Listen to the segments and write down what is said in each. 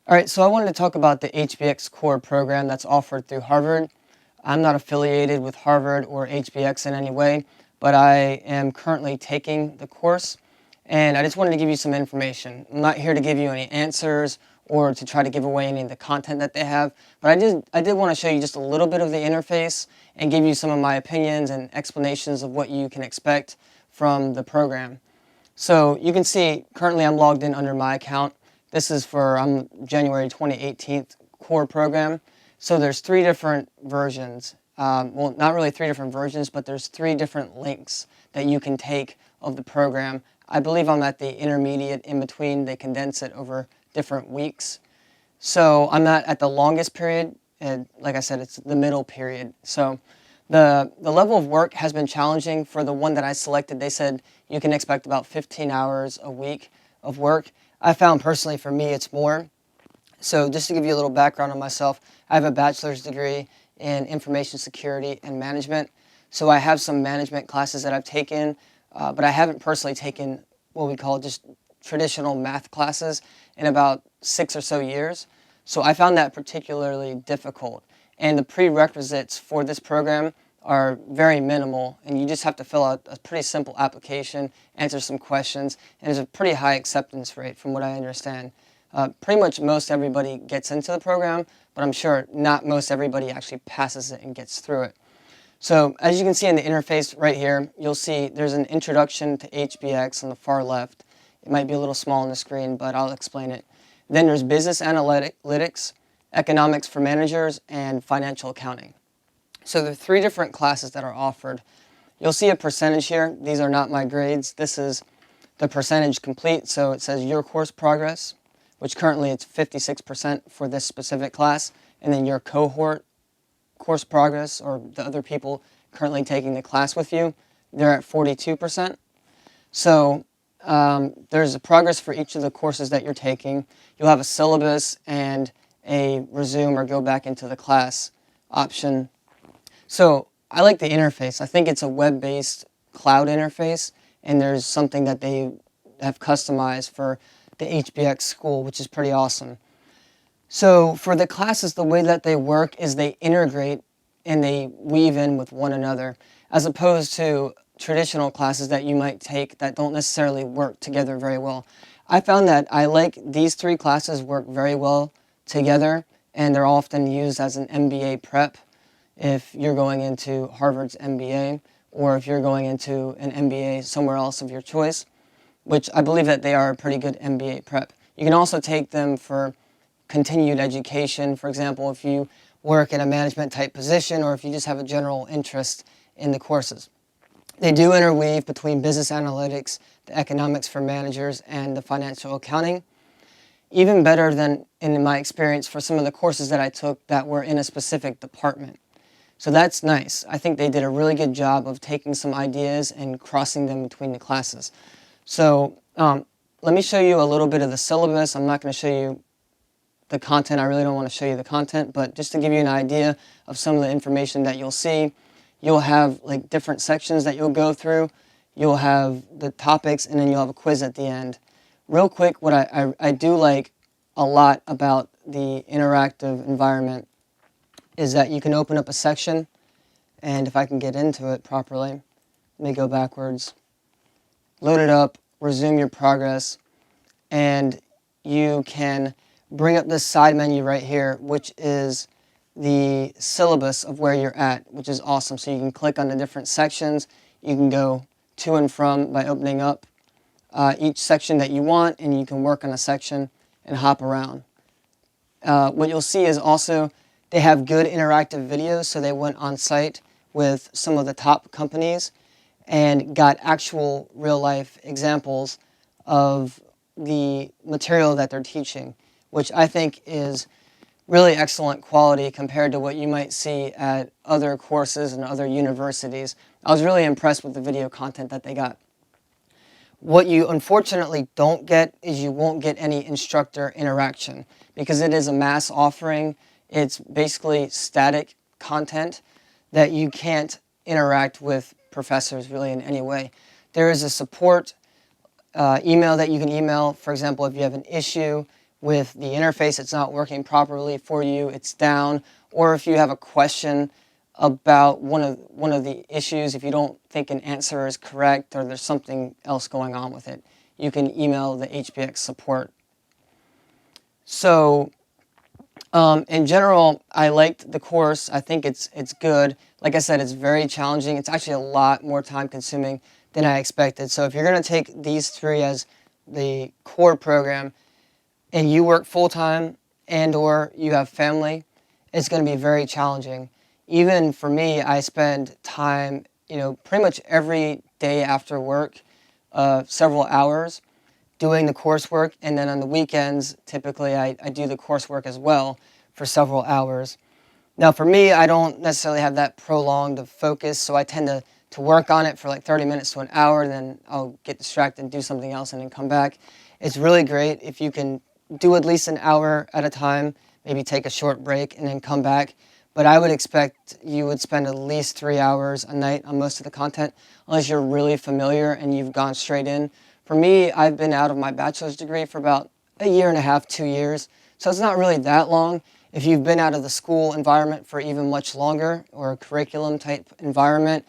All right, so I wanted to talk about the HBX CORe program that's offered through Harvard. I'm not affiliated with Harvard or HBX in any way, but I am currently taking the course, and I just wanted to give you some information. I'm not here to give you any answers or to try to give away any of the content that they have, but I did want to show you just a little bit of the interface and give you some of my opinions and explanations of what you can expect from the program. So you can see currently I'm logged in under my account. This is for January 2018 CORe program. So there's three different versions. Well, not really three different versions, but there's three different links that you can take of the program. I believe I'm at the intermediate in between. They condense it over different weeks. So I'm not at the longest period, and like I said, it's the middle period. So the level of work has been challenging. For the one that I selected, they said you can expect about 15 hours a week of work. I found personally for me it's more. So just to give you a little background on myself, I have a bachelor's degree in information security and management. So I have some management classes that I've taken, but I haven't personally taken what we call just traditional math classes in about 6 or so years. So I found that particularly difficult. And the prerequisites for this program are very minimal, and you just have to fill out a pretty simple application, answer some questions, and there's a pretty high acceptance rate from what I understand. Pretty much most everybody gets into the program, but I'm sure not most everybody actually passes it and gets through it. So as you can see in the interface right here, you'll see there's an introduction to HBX on the far left. It might be a little small on the screen, but I'll explain it. Then there's business analytics, economics for managers, and financial accounting. So there are three different classes that are offered. You'll see a percentage here. These are not my grades. This is the percentage complete. So it says your course progress, which currently it's 56% for this specific class. And then your cohort course progress, or the other people currently taking the class with you, they're at 42%. So there's a progress for each of the courses that you're taking. You'll have a syllabus and a resume or go back into the class option. So I like the interface. I think it's a web-based cloud interface, and there's something that they have customized for the HBX school, which is pretty awesome. So for the classes, the way that they work is they integrate and they weave in with one another, as opposed to traditional classes that you might take that don't necessarily work together very well. I found that I like these three classes work very well together, and they're often used as an MBA prep if you're going into Harvard's MBA, or if you're going into an MBA somewhere else of your choice, which I believe that they are a pretty good MBA prep. You can also take them for continued education. For example, if you work in a management type position, or if you just have a general interest in the courses. They do interweave between business analytics, the economics for managers, and the financial accounting. Even better than, in my experience, for some of the courses that I took that were in a specific department. So that's nice. I think they did a really good job of taking some ideas and crossing them between the classes. So let me show you a little bit of the syllabus. I'm not going to show you the content. I really don't want to show you the content, but just to give you an idea of some of the information that you'll see, you'll have like different sections that you'll go through. You'll have the topics, and then you'll have a quiz at the end. Real quick, what I do like a lot about the interactive environment is that you can open up a section, and if I can get into it properly, let me go backwards, load it up, resume your progress, and you can bring up this side menu right here, which is the syllabus of where you're at, which is awesome. So you can click on the different sections. You can go to and from by opening up each section that you want, and you can work on a section and hop around. What you'll see is also they have good interactive videos, so they went on site with some of the top companies and got actual real-life examples of the material that they're teaching, which I think is really excellent quality compared to what you might see at other courses and other universities. I was really impressed with the video content that they got. What you unfortunately don't get is you won't get any instructor interaction because it is a mass offering. It's basically static content that you can't interact with professors really in any way. There is a support email that you can email. For example, if you have an issue with the interface, it's not working properly for you, it's down, or if you have a question about one of the issues, if you don't think an answer is correct or there's something else going on with it, you can email the HBX support. So in general, I liked the course. I think it's good. Like I said, it's very challenging. It's actually a lot more time consuming than I expected. So if you're going to take these 3 as the core program and you work full-time and or you have family, it's going to be very challenging. Even for me, I spend time, pretty much every day after work, several hours doing the coursework, and then on the weekends, typically I do the coursework as well for several hours. Now for me, I don't necessarily have that prolonged of focus, so I tend to work on it for like 30 minutes to an hour, and then I'll get distracted and do something else and then come back. It's really great if you can do at least an hour at a time, maybe take a short break and then come back. But I would expect you would spend at least 3 hours a night on most of the content, unless you're really familiar and you've gone straight in. For me, I've been out of my bachelor's degree for about 1.5 years, 2 years, so it's not really that long. If you've been out of the school environment for even much longer, or a curriculum type environment,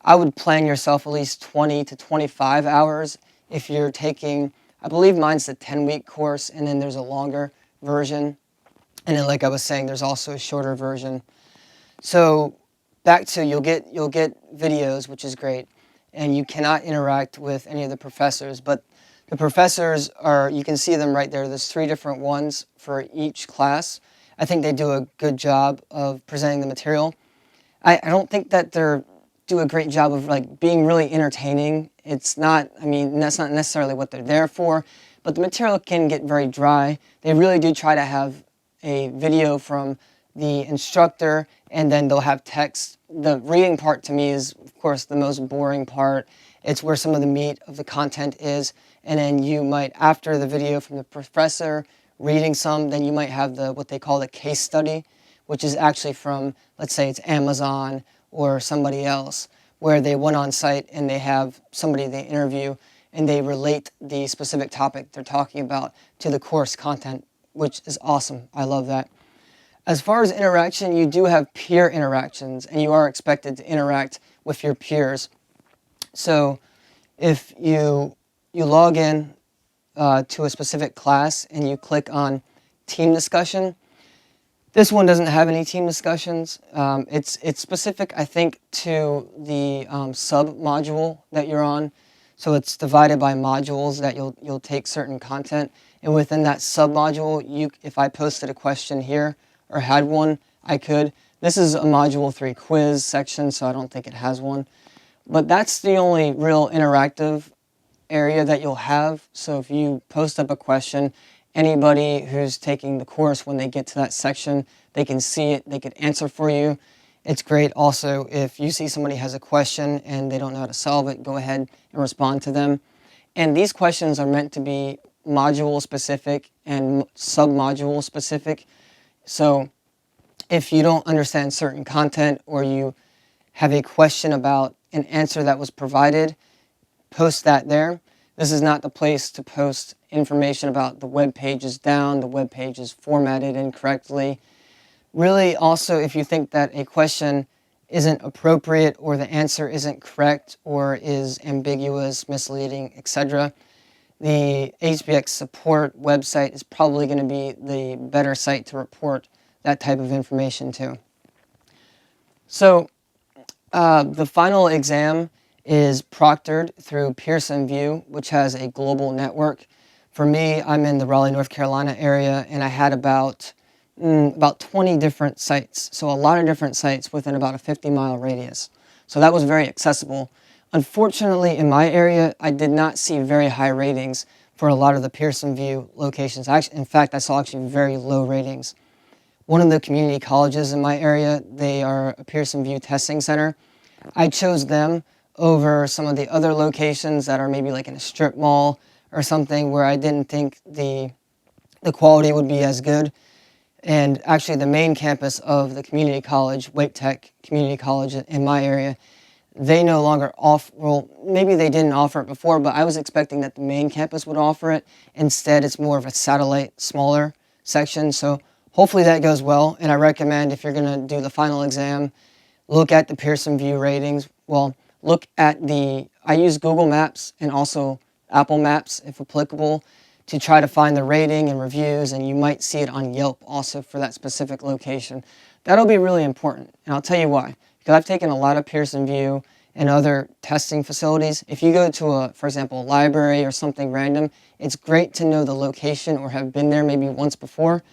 I would plan yourself at least 20 to 25 hours if you're taking, I believe mine's the 10-week course, and then there's a longer version. And then, like I was saying, there's also a shorter version. So back to you'll get videos, which is great, and you cannot interact with any of the professors. But the professors you can see them right there. There's 3 different ones for each class. I think they do a good job of presenting the material. I don't think that they do a great job of like being really entertaining. It's not. I mean, that's not necessarily what they're there for. But the material can get very dry. They really do try to have a video from the instructor, and then they'll have text. The reading part to me is, of course, the most boring part. It's where some of the meat of the content is, and then you might, after the video from the professor reading some, then you might have what they call the case study, which is actually from, let's say it's Amazon or somebody else, where they went on site and they have somebody they interview and they relate the specific topic they're talking about to the course content, which is awesome. I love that. As far as interaction, you do have peer interactions, and you are expected to interact with your peers. So if you log in to a specific class and you click on team discussion, this one doesn't have any team discussions. It's specific, I think, to the sub-module that you're on. So it's divided by modules that you'll take certain content. And within that sub-module, if I posted a question here or had one, I could. This is a Module 3 quiz section, so I don't think it has one. But that's the only real interactive area that you'll have. So if you post up a question, anybody who's taking the course, when they get to that section, they can see it, they could answer for you. It's great also if you see somebody has a question and they don't know how to solve it, go ahead and respond to them. And these questions are meant to be module specific and sub-module specific. So if you don't understand certain content or you have a question about an answer that was provided, post that there. This is not the place to post information about the web page is down, the web page is formatted incorrectly. Really also, if you think that a question isn't appropriate or the answer isn't correct or is ambiguous, misleading, etc., the HBX support website is probably going to be the better site to report that type of information to. So the final exam is proctored through Pearson VUE, which has a global network. For me, I'm in the Raleigh, North Carolina area, and I had about 20 different sites. So a lot of different sites within about a 50-mile radius. So that was very accessible. Unfortunately, in my area, I did not see very high ratings for a lot of the Pearson VUE locations. In fact, I saw actually very low ratings. One of the community colleges in my area, they are a Pearson VUE testing center. I chose them over some of the other locations that are maybe like in a strip mall or something where I didn't think the quality would be as good. And actually the main campus of the community college, Wake Tech Community College in my area, they no longer offer, well, maybe they didn't offer it before, but I was expecting that the main campus would offer it. Instead, it's more of a satellite, smaller section. So hopefully that goes well. And I recommend, if you're going to do the final exam, look at the Pearson VUE ratings. Well, look at I use Google Maps and also Apple Maps, if applicable, to try to find the rating and reviews, and you might see it on Yelp also for that specific location. That'll be really important, and I'll tell you why. Because I've taken a lot of Pearson VUE and other testing facilities. If you go to for example, a library or something random, it's great to know the location or have been there maybe once before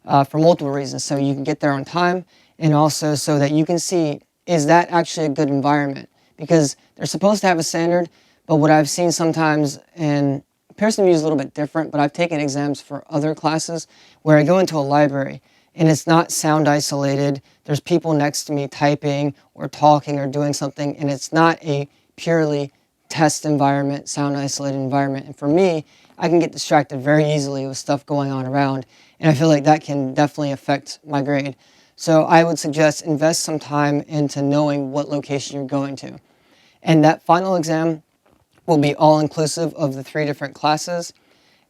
for multiple reasons. So you can get there on time, and also so that you can see, is that actually a good environment? Because they're supposed to have a standard, but what I've seen sometimes, and Pearson VUE is a little bit different, but I've taken exams for other classes where I go into a library and it's not sound isolated. There's people next to me typing or talking or doing something, and it's not a purely test environment, sound isolated environment. And for me, I can get distracted very easily with stuff going on around, and I feel like that can definitely affect my grade. So I would suggest invest some time into knowing what location you're going to. And that final exam will be all-inclusive of the 3 different classes,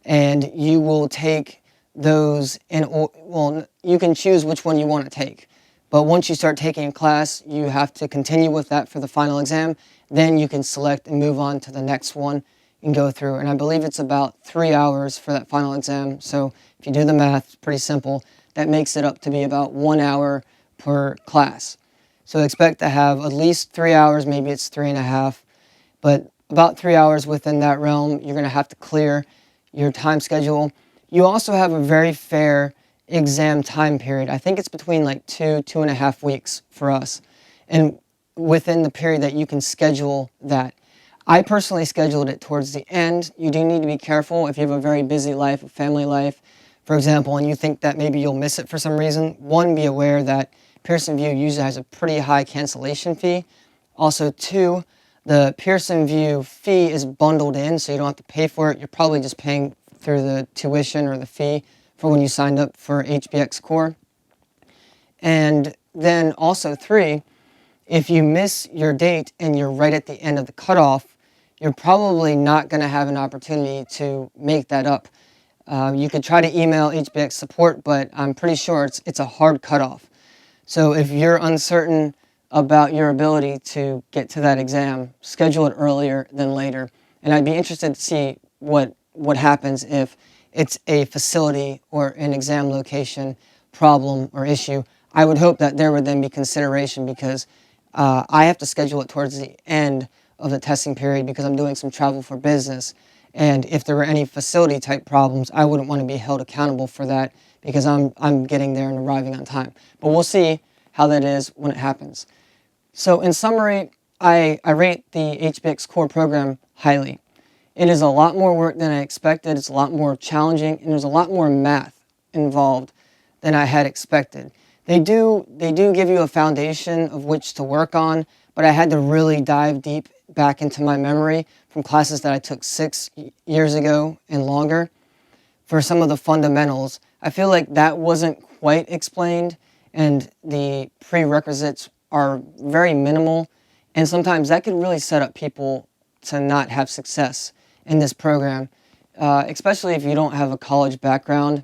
and you will take those well, you can choose which one you want to take. But once you start taking a class, you have to continue with that for the final exam. Then you can select and move on to the next one and go through. And I believe it's about 3 hours for that final exam. So if you do the math, it's pretty simple. That makes it up to be about 1 hour per class. So expect to have at least 3 hours, maybe it's 3.5, but about 3 hours within that realm. You're going to have to clear your time schedule. You also have a very fair exam time period. I think it's between like 2.5 weeks for us. And within the period that you can schedule that. I personally scheduled it towards the end. You do need to be careful if you have a very busy life, a family life, for example, and you think that maybe you'll miss it for some reason. One, be aware that Pearson VUE usually has a pretty high cancellation fee. Also, 2, the Pearson VUE fee is bundled in, so you don't have to pay for it. You're probably just paying through the tuition or the fee for when you signed up for HBS CORe. And then also 3, if you miss your date and you're right at the end of the cutoff, you're probably not going to have an opportunity to make that up. You could try to email HBS support, but I'm pretty sure it's a hard cutoff. So if you're uncertain about your ability to get to that exam, schedule it earlier than later. And I'd be interested to see what happens if it's a facility or an exam location problem or issue. I would hope that there would then be consideration, because I have to schedule it towards the end of the testing period because I'm doing some travel for business. And if there were any facility type problems, I wouldn't want to be held accountable for that because I'm getting there and arriving on time. But we'll see how that is when it happens. So in summary, I rate the HBS CORe program highly. It is a lot more work than I expected. It's a lot more challenging, and there's a lot more math involved than I had expected. They do give you a foundation of which to work on, but I had to really dive deep back into my memory from classes that I took 6 years ago and longer for some of the fundamentals. I feel like that wasn't quite explained, and the prerequisites are very minimal, and sometimes that could really set up people to not have success in this program, especially if you don't have a college background.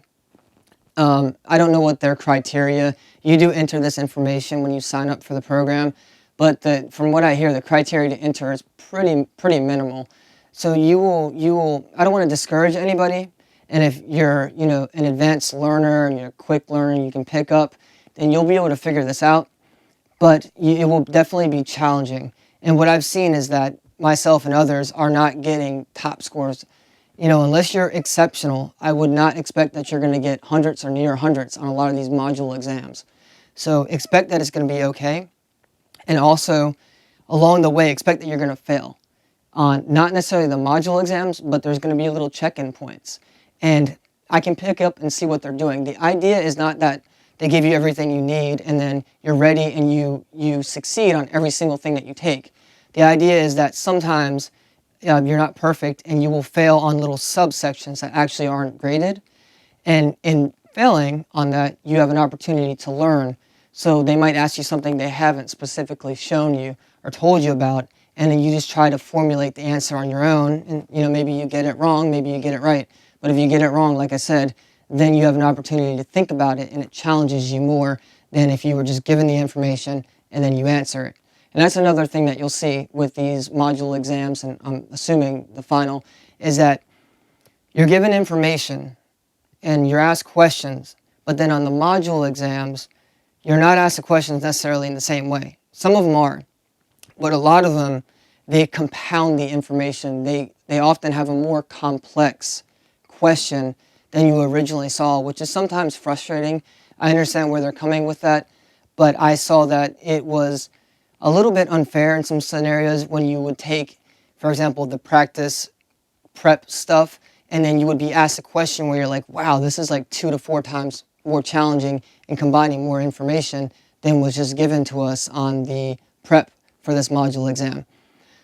I don't know what their criteria. You do enter this information when you sign up for the program, but from what I hear, the criteria to enter is pretty minimal. So you will. I don't want to discourage anybody. And if you're an advanced learner and you're a quick learner, you can pick up, then you'll be able to figure this out. But it will definitely be challenging. And what I've seen is that myself and others are not getting top scores. Unless you're exceptional, I would not expect that you're going to get hundreds or near hundreds on a lot of these module exams. So expect that it's going to be okay. And also, along the way, expect that you're going to fail on not necessarily the module exams, but there's going to be little check-in points. And I can pick up and see what they're doing. The idea is not that they give you everything you need and then you're ready and you succeed on every single thing that you take. The idea is that sometimes you're not perfect and you will fail on little subsections that actually aren't graded. And in failing on that, you have an opportunity to learn. So they might ask you something they haven't specifically shown you, or told you about, and then you just try to formulate the answer on your own, and maybe you get it wrong, maybe you get it right. But if you get it wrong, like I said, then you have an opportunity to think about it, and it challenges you more than if you were just given the information and then you answer it. And that's another thing that you'll see with these module exams, and I'm assuming the final, is that you're given information and you're asked questions, but then on the module exams, you're not asked the questions necessarily in the same way. Some of them are, but a lot of them, they compound the information. They often have a more complex question than you originally saw, which is sometimes frustrating. I understand where they're coming with that, but I saw that it was a little bit unfair in some scenarios when you would take, for example, the practice prep stuff, and then you would be asked a question where you're like, wow, this is like 2 to 4 times more challenging and combining more information than was just given to us on the prep for this module exam.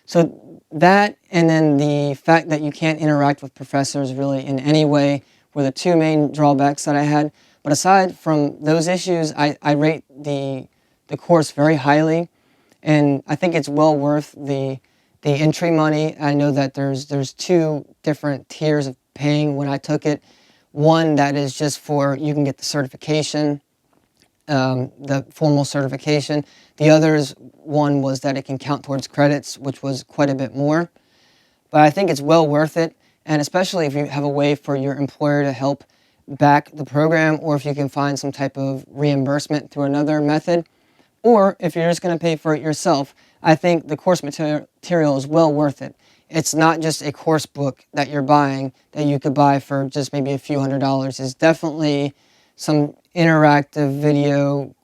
So that, and then the fact that you can't interact with professors really in any way, were the 2 main drawbacks that I had. But aside from those issues, I rate the course very highly, and I think it's well worth the entry money. I know that there's 2 different tiers of paying when I took it. One that is just for, you can get the certification, the formal certification. The other's one was that it can count towards credits, which was quite a bit more. But I think it's well worth it, and especially if you have a way for your employer to help back the program, or if you can find some type of reimbursement through another method, or if you're just going to pay for it yourself. I think the course material is well worth it. It's not just a course book that you're buying that you could buy for just maybe a few $100s. It's definitely some interactive video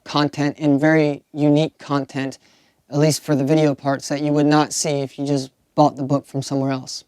content, and very unique content, at least for the video parts, that you would not see if you just bought the book from somewhere else.